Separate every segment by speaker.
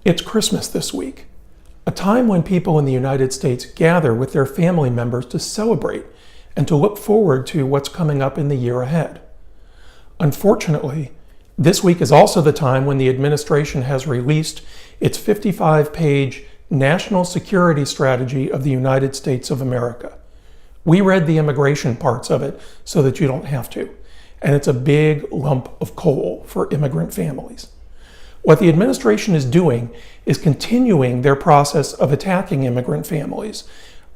Speaker 1: It's Christmas this week, a time when people in the United States gather with their family members to celebrate and to look forward to what's coming up in the year ahead. Unfortunately, this week is also the time when the administration has released its 55-page National Security Strategy of the United States of America. We read the immigration parts of it so that you don't have to, and it's a big lump of coal for immigrant families. What the administration is doing is continuing their process of attacking immigrant families,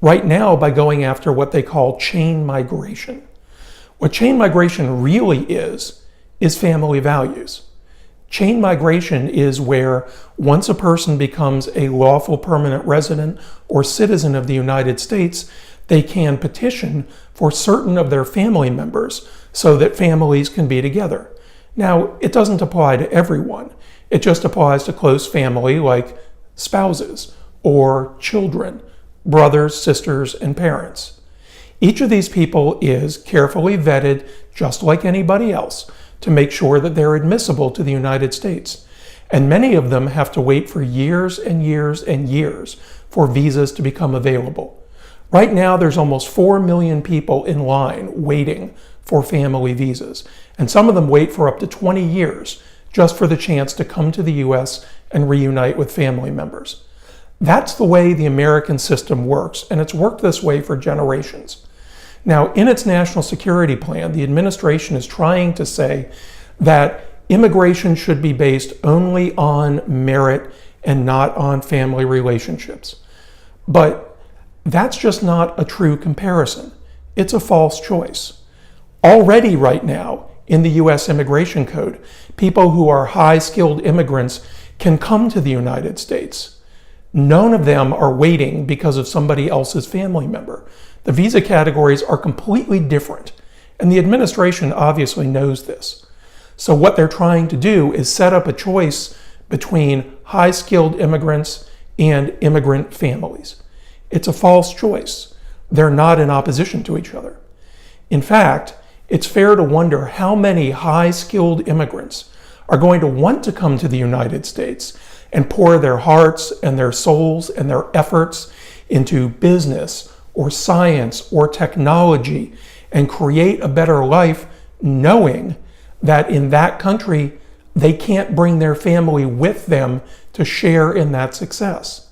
Speaker 1: right now by going after what they call chain migration. What chain migration really is family values. Chain migration is where once a person becomes a lawful permanent resident or citizen of the United States, they can petition for certain of their family members so that families can be together. Now, it doesn't apply to everyone. It just applies to close family like spouses or children, brothers, sisters, and parents. Each of these people is carefully vetted, just like anybody else, to make sure that they're admissible to the United States. And many of them have to wait for years and years and years for visas to become available. Right now, there's almost 4 million people in line waiting for family visas, and some of them wait for up to 20 years just for the chance to come to the U.S. and reunite with family members. That's the way the American system works, and it's worked this way for generations. Now, in its national security plan, the administration is trying to say that immigration should be based only on merit and not on family relationships. But that's just not a true comparison. It's a false choice. Already right now, in the U.S. Immigration Code, people who are high-skilled immigrants can come to the United States. None of them are waiting because of somebody else's family member. The visa categories are completely different, and the administration obviously knows this. So what they're trying to do is set up a choice between high-skilled immigrants and immigrant families. It's a false choice. They're not in opposition to each other. In fact, it's fair to wonder how many high-skilled immigrants are going to want to come to the United States and pour their hearts and their souls and their efforts into business or science or technology and create a better life, knowing that in that country they can't bring their family with them to share in that success.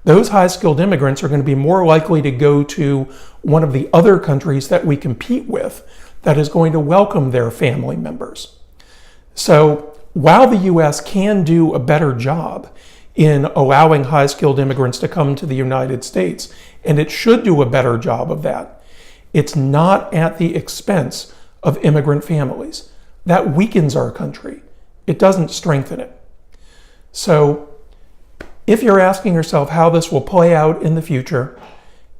Speaker 1: Those high-skilled immigrants are going to be more likely to go to one of the other countries that we compete with that is going to welcome their family members. So while the U.S. can do a better job in allowing high-skilled immigrants to come to the United States, and it should do a better job of that, it's not at the expense of immigrant families. That weakens our country. It doesn't strengthen it. So if you're asking yourself how this will play out in the future,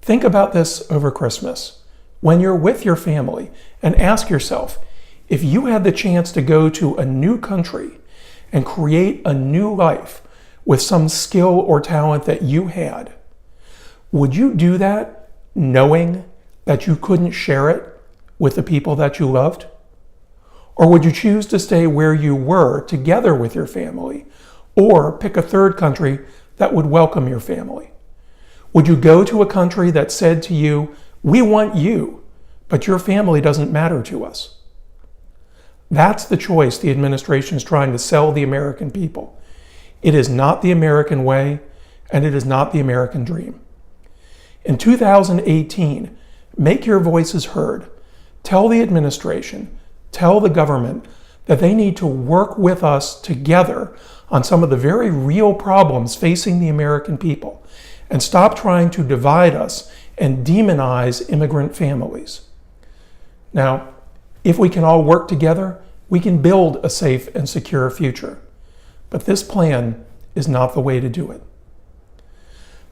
Speaker 1: think about this over Christmas when you're with your family and ask yourself, if you had the chance to go to a new country and create a new life with some skill or talent that you had, would you do that knowing that you couldn't share it with the people that you loved? Or would you choose to stay where you were together with your family, or pick a third country that would welcome your family? Would you go to a country that said to you, we want you, but your family doesn't matter to us? That's the choice the administration is trying to sell the American people. It is not the American way, and it is not the American dream. In 2018, make your voices heard. Tell the administration, tell the government that they need to work with us together on some of the very real problems facing the American people, and stop trying to divide us and demonize immigrant families. Now, if we can all work together, we can build a safe and secure future. But this plan is not the way to do it.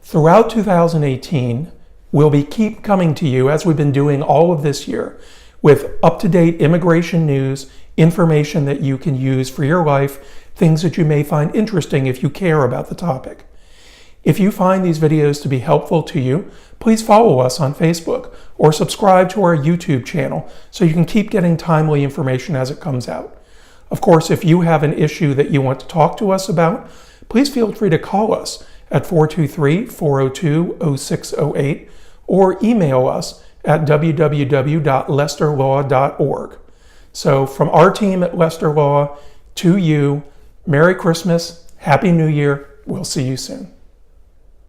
Speaker 1: Throughout 2018, we'll keep coming to you, as we've been doing all of this year, with up-to-date immigration news, information that you can use for your life, things that you may find interesting if you care about the topic. If you find these videos to be helpful to you, please follow us on Facebook or subscribe to our YouTube channel so you can keep getting timely information as it comes out. Of course, if you have an issue that you want to talk to us about, please feel free to call us at 423-402-0608 or email us at www.lesterlaw.org. So from our team at Lester Law to you, Merry Christmas, Happy New Year. We'll see you soon.